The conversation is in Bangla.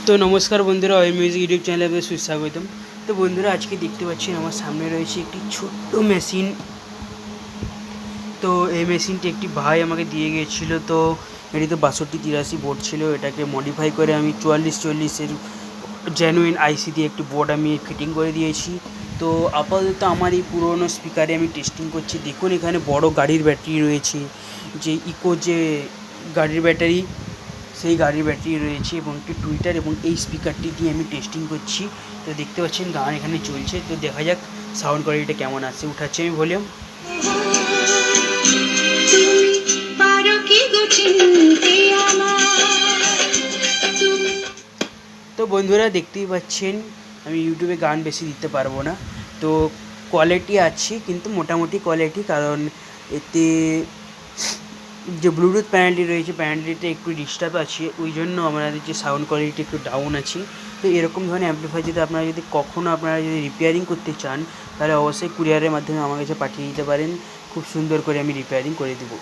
তো নমস্কার বন্ধুরা, ওই মিউজিক ইউটিউব চ্যানেলে আপনাদের সুস্বাগতম। তো বন্ধুরা, আজকে দেখতে পাচ্ছেন আমার সামনে রয়েছে একটি ছোট্ট মেশিন। তো এই মেশিনটি একটি ভাই আমাকে দিয়ে গিয়েছিলো। তো এটি তো 6283 বোর্ড ছিল, এটাকে মডিফাই করে আমি 4440-এর জেনুইন আইসি দিয়ে একটি বোর্ড আমি ফিটিং করে দিয়েছি। তো আপাতত আমার এই পুরোনো স্পিকারে আমি টেস্টিং করছি। দেখুন, এখানে বড় গাড়ির ব্যাটারি রয়েছে, যে ইকো যে গাড়ির ব্যাটারি, সেই গাড়ির ব্যাটারি রয়েছে এবং একটি টুইটার, এবং এই স্পিকারটি দিয়ে আমি টেস্টিং করছি। তো দেখতে পাচ্ছেন গান এখানে চলছে। তো দেখা যাক সাউন্ড কোয়ালিটিটা কেমন আসছে। উঠাচ্ছি আমি ভলিউম। তো বন্ধুরা, দেখতেই পাচ্ছেন আমি ইউটিউবে গান বেশি দিতে পারবো না। তো কোয়ালিটি আছে, কিন্তু মোটামুটি কোয়ালিটি, কারণ এতে যে ব্লুটুথ প্যানেলটি রয়েছে, প্যানেলটিতে একটু ডিস্টার্ব আছে, ওই জন্য আমাদের যে সাউন্ড কোয়ালিটি একটু ডাউন আছে। তো এরকম ধরনের অ্যাম্পলিফায়ার যদি আপনারা কখনও রিপেয়ারিং করতে চান, তাহলে অবশ্যই কুরিয়ারের মাধ্যমে আমার কাছে পাঠিয়ে দিতে পারেন। খুব সুন্দর করে আমি রিপেয়ারিং করে দেবো।